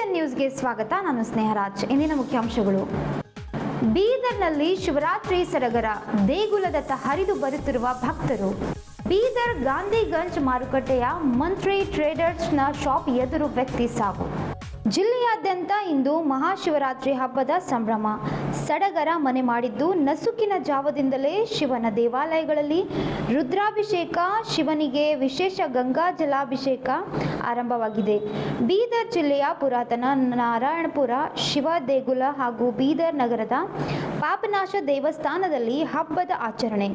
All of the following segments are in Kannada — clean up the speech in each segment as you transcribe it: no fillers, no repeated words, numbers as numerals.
BN ನ್ಯೂಸ್ಗೆ ಸ್ವಾಗತ. ನಾನು ಸ್ನೇಹರಾಜ್. ಇಂದಿನ ಮುಖ್ಯಾಂಶಗಳು. ಬೀದರ್ನಲ್ಲಿ ಶಿವರಾತ್ರಿ ಸಡಗರ, ದೇಗುಲದತ್ತ ಹರಿದು ಬರುತ್ತಿರುವ ಭಕ್ತರು. ಬೀದರ್ ಗಾಂಧಿಗಂಜ್ ಮಾರುಕಟ್ಟೆಯ ಮಂತ್ರಿ ಟ್ರೇಡರ್ಸ್ನ ಶಾಪ್ ಎದುರು ವ್ಯಕ್ತಿ ಸಾವು. ಜಿಲ್ಲೆಯಾದ್ಯಂತ ಇಂದು ಮಹಾಶಿವರಾತ್ರಿ ಹಬ್ಬದ ಸಂಭ್ರಮ ಸಡಗರ ಮನೆ ಮಾಡಿದ್ದು, ನಸುಕಿನ ಜಾವದಿಂದಲೇ ಶಿವನ ದೇವಾಲಯಗಳಲ್ಲಿ ರುದ್ರಾಭಿಷೇಕ, ಶಿವನಿಗೆ ವಿಶೇಷ ಗಂಗಾ ಜಲಾಭಿಷೇಕ ಆರಂಭವಾಗಿದೆ. ಬೀದರ್ ಜಿಲ್ಲೆಯ ಪುರಾತನ ನಾರಾಯಣಪುರ ಶಿವ ದೇಗುಲ ಹಾಗೂ ಬೀದರ್ ನಗರದ ಪಾಪನಾಶ ದೇವಸ್ಥಾನದಲ್ಲಿ ಹಬ್ಬದ ಆಚರಣೆ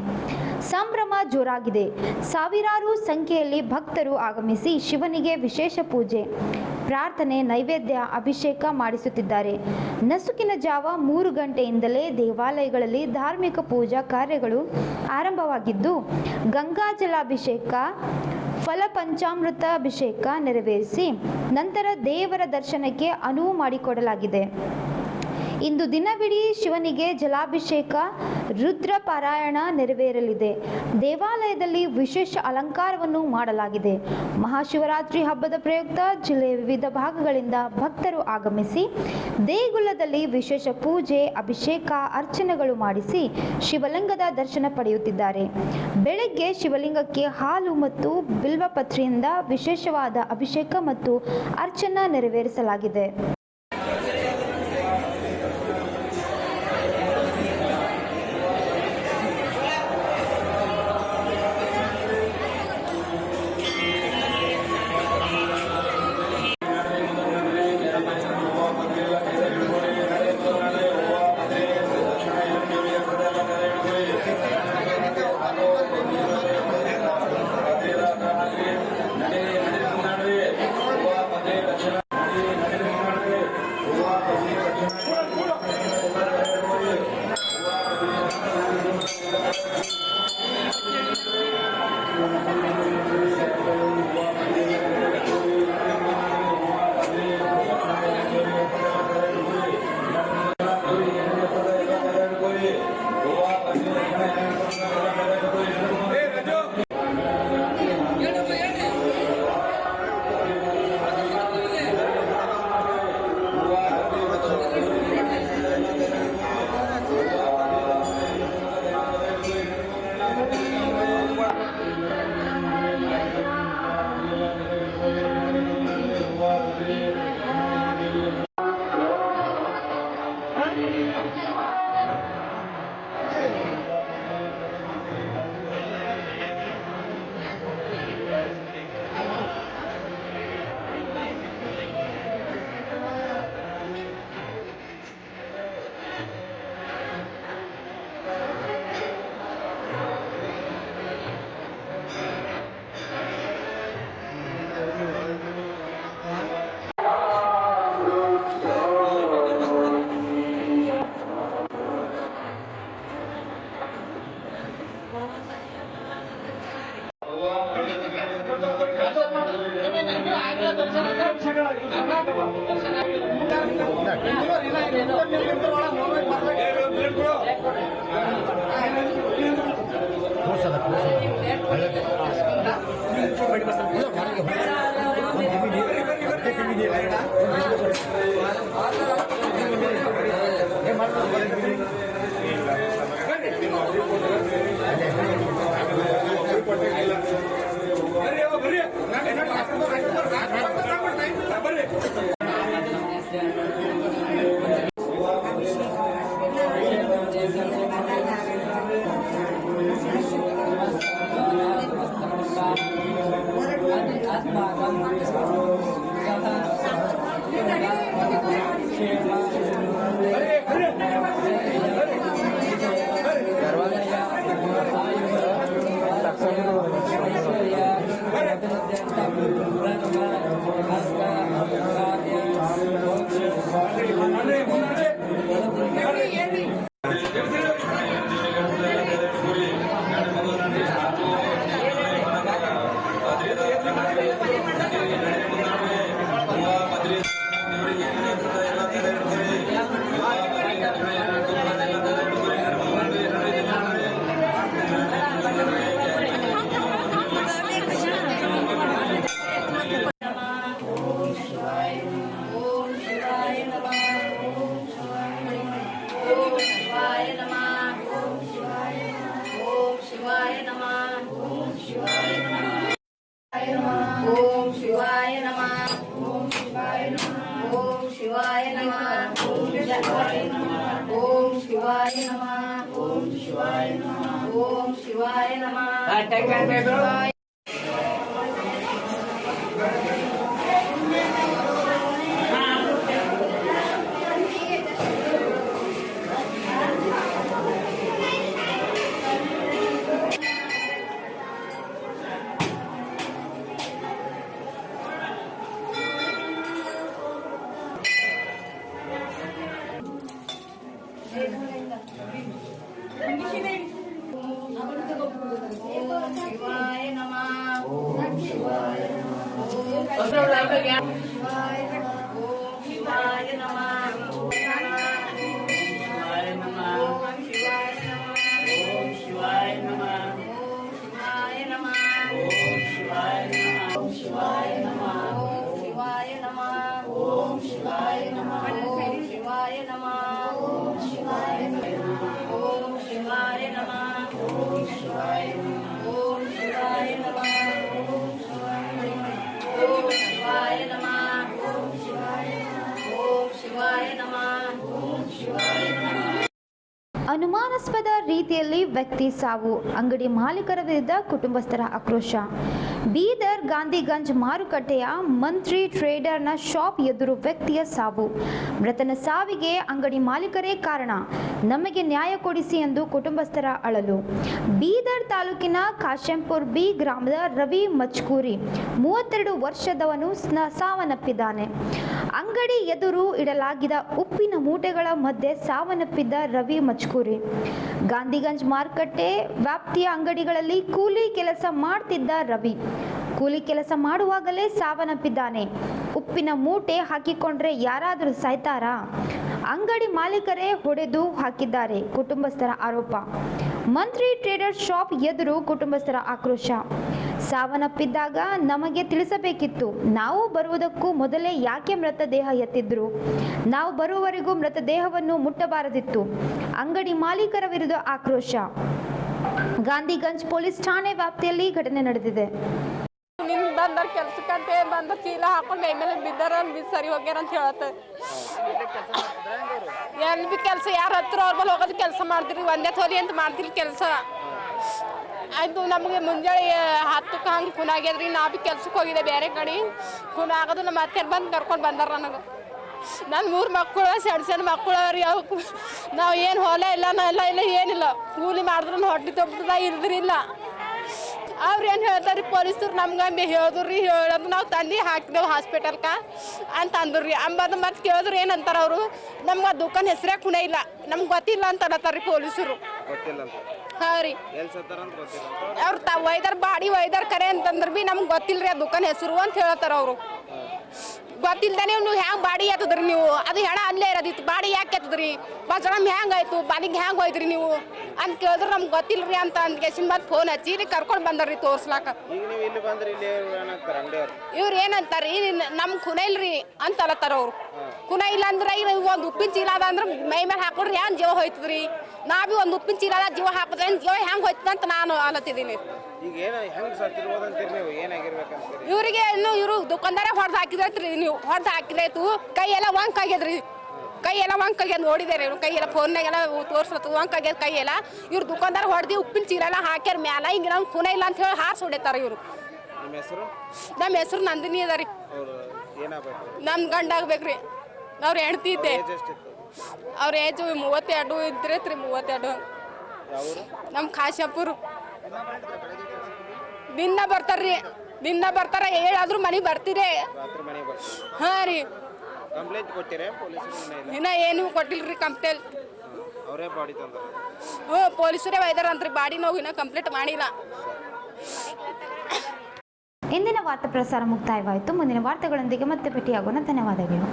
ಸಂಭ್ರಮ ಜೋರಾಗಿದೆ. ಸಾವಿರಾರು ಸಂಖ್ಯೆಯಲ್ಲಿ ಭಕ್ತರು ಆಗಮಿಸಿ ಶಿವನಿಗೆ ವಿಶೇಷ ಪೂಜೆ, ಪ್ರಾರ್ಥನೆ, ನೈವೇದ್ಯ, ಅಭಿಷೇಕ ಮಾಡಿಸುತ್ತಿದ್ದಾರೆ. ನಸುಕಿನ ಜಾವ 3 ಗಂಟೆಯಿಂದಲೇ ದೇವಾಲಯಗಳಲ್ಲಿ ಧಾರ್ಮಿಕ ಪೂಜಾ ಕಾರ್ಯಗಳು ಆರಂಭವಾಗಿದ್ದು, ಗಂಗಾ ಜಲಾಭಿಷೇಕ, ಫಲಪಂಚಾಮೃತ ಅಭಿಷೇಕ ನೆರವೇರಿಸಿ ನಂತರ ದೇವರ ದರ್ಶನಕ್ಕೆ ಅನುವು ಮಾಡಿಕೊಡಲಾಗಿದೆ. ಇಂದು ದಿನವಿಡೀ ಶಿವನಿಗೆ ಜಲಾಭಿಷೇಕ, ರುದ್ರ ಪಾರಾಯಣ ನೆರವೇರಲಿದೆ. ದೇವಾಲಯದಲ್ಲಿ ವಿಶೇಷ ಅಲಂಕಾರವನ್ನು ಮಾಡಲಾಗಿದೆ. ಮಹಾಶಿವರಾತ್ರಿ ಹಬ್ಬದ ಪ್ರಯುಕ್ತ ಜಿಲ್ಲೆಯ ವಿವಿಧ ಭಾಗಗಳಿಂದ ಭಕ್ತರು ಆಗಮಿಸಿ ದೇಗುಲದಲ್ಲಿ ವಿಶೇಷ ಪೂಜೆ, ಅಭಿಷೇಕ, ಅರ್ಚನೆಗಳು ಮಾಡಿಸಿ ಶಿವಲಿಂಗದ ದರ್ಶನ ಪಡೆಯುತ್ತಿದ್ದಾರೆ. ಬೆಳಗ್ಗೆ ಶಿವಲಿಂಗಕ್ಕೆ ಹಾಲು ಮತ್ತು ಬಿಲ್ವಪತ್ರೆಯಿಂದ ವಿಶೇಷವಾದ ಅಭಿಷೇಕ ಮತ್ತು ಅರ್ಚನಾ ನೆರವೇರಿಸಲಾಗಿದೆ. ಓಂ ಶಿವಾಯ ನಮಃ. ಓಂ ಶಿವಾಯ ನಮಃ. ಓಂ ಶಿವಾಯ ನಮಃ. ಓಂ ಶಿವಾಯ ನಮಃ. ಓಂ ಶಿವಾಯ ನಮಃ. ಓಂ ಶಿವಾಯ ನಮಃ. ಓಂ ಶಿವಾಯ ನಮಃ. ಶಿವಾಯ ನಮಃ. ಓಂ ಶಿವಾಯ ನಮಃ. ಓಂ ಶಿವಾಯ ನಮಃ. ಓಂ ಶಿವಾಯ ನಮಃ. ಓಂ ಶಿವಾಯ ನಮಃ. ಓಂ ಶಿವಾಯ ನಮಃ. ಓಂ ಶಿವಾಯ ನಮಃ. ಓಂ ಶಿವಾಯ ನಮಃ. ಓಂ ಶಿವಾಯ ನಮಃ. ಓಂ ಶಿವಾಯ ನಮಃ. ಓಂ ಶಿವಾಯ ನಮಃ. ಓಂ ಶಿವಾಯ ನಮಃ. ಓಂ ಶಿವಾಯ ನಮಃ. ಓಂ ಶಿವಾಯ ನಮಃ. ಓಂ ಶಿವಾಯ ನಮಃ. ಓಂ ಶಿವಾಯ ನಮಃ. ಓಂ ಶಿವಾಯ ನಮಃ. ಓಂ ಶಿವಾಯ ನಮಃ. ಓಂ ಶಿವಾಯ ನಮಃ. ಅನುಮಾನಾಸ್ಪದ ರೀತಿಯಲ್ಲಿ ವ್ಯಕ್ತಿ ಸಾವು, ಅಂಗಡಿ ಮಾಲೀಕರ ವಿರುದ್ಧ ಕುಟುಂಬಸ್ಥರ ಆಕ್ರೋಶ. ಬೀದರ್ ಗಾಂಧಿಗಂಜ್ ಮಾರುಕಟ್ಟೆಯ ಮಂತ್ರಿ ಟ್ರೇಡರ್ನ ಶಾಪ್ ಎದುರು ವ್ಯಕ್ತಿಯ ಸಾವು. ಮೃತನ ಸಾವಿಗೆ ಅಂಗಡಿ ಮಾಲೀಕರೇ ಕಾರಣ, ನಮಗೆ ನ್ಯಾಯ ಕೊಡಿಸಿ ಎಂದು ಕುಟುಂಬಸ್ಥರ ಅಳಲು. ಬೀದರ್ ತಾಲೂಕಿನ ಕಾಶೆಂಪುರ್ ಬಿ ಗ್ರಾಮದ ರವಿ ಮಚ್ಕೂರಿ 32 ವರ್ಷದವನು ಸಾವನ್ನಪ್ಪಿದ್ದಾನೆ. ಅಂಗಡಿ ಎದುರು ಇಡಲಾಗಿದ್ದ ಉಪ್ಪಿನ ಮೂಟೆಗಳ ಮಧ್ಯೆ ಸಾವನ್ನಪ್ಪಿದ್ದ ರವಿ ಮಚ್ಕೂರಿ ಗಾಂಧಿಗಂಜ್ ಮಾರುಕಟ್ಟೆ ವ್ಯಾಪ್ತಿಯ ಅಂಗಡಿಗಳಲ್ಲಿ ಕೂಲಿ ಕೆಲಸ ಮಾಡ್ತಿದ್ದ ರವಿ ಕೂಲಿ ಕೆಲಸ ಮಾಡುವಾಗಲೇ ಸಾವನ್ನಪ್ಪಿದ್ದಾನೆ. ಉಪ್ಪಿನ ಮೂಟೆ ಹಾಕಿಕೊಂಡ್ರೆ ಯಾರಾದರೂ ಸಾಯ್ತಾರಾ? ಅಂಗಡಿ ಮಾಲೀಕರೇ ಹೊಡೆದು ಹಾಕಿದ್ದಾರೆ, ಕುಟುಂಬಸ್ಥರ ಆರೋಪ. ಮಂತ್ರಿ ಟ್ರೇಡರ್ ಶಾಪ್ ಎದುರು ಕುಟುಂಬಸ್ಥರ ಆಕ್ರೋಶ. ಸಾವನ್ನಪ್ಪಿದ್ದಾಗ ನಮಗೆ ತಿಳಿಸಬೇಕಿತ್ತು, ನಾವು ಬರುವುದಕ್ಕೂ ಮೊದಲೇ ಯಾಕೆ ಮೃತದೇಹ ಎತ್ತಿದ್ರು? ನಾವು ಬರುವವರೆಗೂ ಮೃತದೇಹವನ್ನು ಮುಟ್ಟಬಾರದಿತ್ತು. ಅಂಗಡಿ ಮಾಲೀಕರ ವಿರುದ್ಧ ಆಕ್ರೋಶ. ಗಾಂಧಿಗಂಜ್ ಪೊಲೀಸ್ ಠಾಣೆ ವ್ಯಾಪ್ತಿಯಲ್ಲಿ ಘಟನೆ ನಡೆದಿದೆ. ಬಂದರ್ ಕೆಲ್ಸಕ್ಕಂತೆ ಬಂದ ಚೀಲ ಹಾಕೊಂಡು ಮೈ ಮೇಲೆ ಬಿದ್ದಾರ ಸರಿ ಹೋಗ್ಯಾರ ಅಂತ ಹೇಳತ್ತೆ. ಎಲ್ಲಿ ಬಿ ಕೆಲಸ ಯಾರ ಹತ್ರ ಅವ್ರ ಮೇಲೆ ಹೋಗೋದು ಕೆಲಸ ಮಾಡ್ತೀರಿ, ಒಂದೇ ಥೋಲಿ ಅಂತ ಮಾಡ್ತೀರಿ ಕೆಲಸ. ಆಯ್ತು ನಮಗೆ ಮುಂಜಾನೆ 10ಕ್ಕೆ ಹಂಗೆ ಕುನಾಗ್ಯದ್ರಿ. ನಾ ಬಿ ಕೆಲ್ಸಕ್ಕೆ ಹೋಗಿದ್ದೆ ಬೇರೆ ಕಡೆ. ಕುನಾಗೋದು ನಮ್ಮ ಅತ್ತೆ ಬಂದು ಕರ್ಕೊಂಡು ಬಂದಾರ ನನಗೆ. ನನ್ನ 3 ಮಕ್ಕಳು ಸಣ್ಣ ಮಕ್ಕಳು ಅವ್ರಿ. ಅವು ನಾವು ಏನು ಹೊಲ ಇಲ್ಲ ಇಲ್ಲ ಏನಿಲ್ಲ, ಕೂಲಿ ಮಾಡಿದ್ರು ಹೊಟ್ಟೆ ತೊಟ್ಟದ ಇಲ್ದ್ರಿಲ್ಲ. ಅವ್ರು ಏನು ಹೇಳ್ತಾರೆ ಪೊಲೀಸರು ನಮ್ಗೆ ಹೇಳಿದ್ರಿ, ಹೇಳೋದು ನಾವು ತಂದು ಹಾಕಿದೆವು ಹಾಸ್ಪಿಟಲ್ಗೆ ಅಂತ ಅಂದ್ರಿ. ಅಂಬದು ಮತ್ತೆ ಕೇಳಿದ್ರು ಏನಂತಾರೆ ಅವರು, ನಮ್ಗೆ ಆ ದುಕಾನ್ ಹೆಸರೇ ಕುಣ ಇಲ್ಲ, ನಮ್ಗೆ ಗೊತ್ತಿಲ್ಲ ಅಂತ ಅನ್ನತ್ತಾರೆ ರೀ ಪೊಲೀಸರು. ಹಾಂ ರೀ, ಅವ್ರು ಒಯ್ದಾರ ಬಾಡಿ ಒಯ್ದಾರ ಕರೆ ಅಂತಂದ್ರೆ ಭೀ ನಮ್ಗೆ ಗೊತ್ತಿಲ್ಲ ರೀ ಆ ದುಕಾನ್ ಹೆಸರು ಅಂತ ಹೇಳ್ತಾರೆ ಅವರು. ಗೊತ್ತಿಲ್ದಾನೆ ನೀವು ಹ್ಯಾಂಗೆ ಬಾಡಿ ಎತ್ತದ್ರಿ ನೀವು? ಅದು ಹೆಣ ಅಲ್ಲೇ ಇರೋದಿತ್ತು, ಬಾಡಿ ಯಾಕೆ ಎತ್ತದ್ರಿ? ಬಜರಮ್ ಹೆಂಗೆ ಆಯ್ತು, ಬಾಡಿಗೆ ಹೆಂಗೆ ಹೋಯ್ದ್ರಿ ನೀವು ಅಂತ ಕೇಳಿದ್ರೆ ನಮ್ಗೆ ಗೊತ್ತಿಲ್ಲ ರೀ ಅಂತ ಅಂದ್ಕೇಸಿನ ಮತ್ತೆ ಫೋನ್ ಹಚ್ಚಿ ಇಲ್ಲಿ ಕರ್ಕೊಂಡು ಬಂದಾರ್ರಿ ತೋರ್ಸ್ಲಾಕ. ಇವ್ರು ಏನಂತಾರ್ರಿ, ನಮ್ಗೆ ಕುನ ಇಲ್ರಿ ಅಂತ ಅಲ್ಲತ್ತಾರ ಅವ್ರು. ಕುನ ಇಲ್ಲ ಅಂದ್ರೆ ಈಗ ಒಂದು ಉಪ್ಪಿನ ಚೀಲ ಅದ ಅಂದ್ರೆ ಮೈ ಮೇಲೆ ಹಾಕೊಂಡ್ರಿ ಏನು ಜೀವ ಹೋಯ್ತದ್ರಿ? ನಾ ಬಿ ಒಂದು ಉಪ್ಪಿನ ಚೀಲ ಅದ ಜೀವ ಹಾಕಿದ್ರೆ ಜೀವ ಹೆಂಗೆ ಹೋಯ್ತದ ಅಂತ ನಾನು ಅಲ್ಲತ್ತಿದ್ದೀನಿ. ಇವ್ರಿಗೆ ಇವರು ದುಕಾನ್ದಾರ ಹೊಡೆದು ಹಾಕಿದ್ರಿ, ನೀವು ಹೊಡೆದು ಹಾಕಿದ್ರಾಯ್ತು. ಕೈ ಎಲ್ಲ ವಂಕ್ ಆಗ್ಯದ್ರಿ, ಕೈ ಎಲ್ಲ ವಂಕ್ ಆಗ್ಯದ ನೋಡಿದಾರೆ ಇವ್ರು. ಕೈ ಎಲ್ಲ ಫೋನ್ನಾಗೆಲ್ಲ ತೋರ್ಸ್ಲತ್ತು ವಂಕ್ ಆಗ್ಯದ ಕೈ ಎಲ್ಲ. ಇವ್ರು ದುಕಾನ್ದಾರ ಹೊಡೆದು ಉಪ್ಪಿನ ಚೀಲ ಎಲ್ಲ ಹಾಕ್ಯಾರ ಮ್ಯಾಲ. ಹಿಂಗೆ ನಮ್ಗೆ ಖುನ ಇಲ್ಲ ಅಂತ ಹೇಳಿ ಹಾರ್ಸಿ ಹೊಡಿತಾರ ಇವರು. ನಮ್ಮ ಹೆಸರು ನಂದಿನಿ ಅದ ರೀ. ನಮ್ಮ ಗಂಡ ಆಗ್ಬೇಕ್ರಿ, ಅವ್ರ ಹೆಣ್ತಿ ಇದ್ದೆ. ಅವ್ರ ಏಜು 32 ಇದ್ರೈತ್ರಿ, 32. ನಮ್ಮ ಕಾಶಾಪುರ. ದಿನ ಬರ್ತಾರ್ರಿ, ದಿನ ಬರ್ತಾರ. ಹೇಳಾದ್ರು ಮನೆಗೆ ಬರ್ತೀರಿ. ಹಾಂ ರೀ, ಇನ್ನ ಏನು ಕೊಟ್ಟಿಲ್ರಿ ಕಂಪ್ಲೇಂಟ್. ಹ್ಞೂ, ಪೊಲೀಸರೇ ಒಯ್ದಾರಂತ್ರಿ ಬಾಡಿ. ನಾವು ಇನ್ನೂ ಕಂಪ್ಲೇಂಟ್ ಮಾಡಿಲ್ಲ. ಇಂದಿನ ವಾರ್ತಾ ಪ್ರಸಾರ ಮುಕ್ತಾಯವಾಯಿತು. ಮುಂದಿನ ವಾರ್ತೆಗಳೊಂದಿಗೆ ಮತ್ತೆ ಭೇಟಿಯಾಗೋಣ. ಧನ್ಯವಾದಗಳು.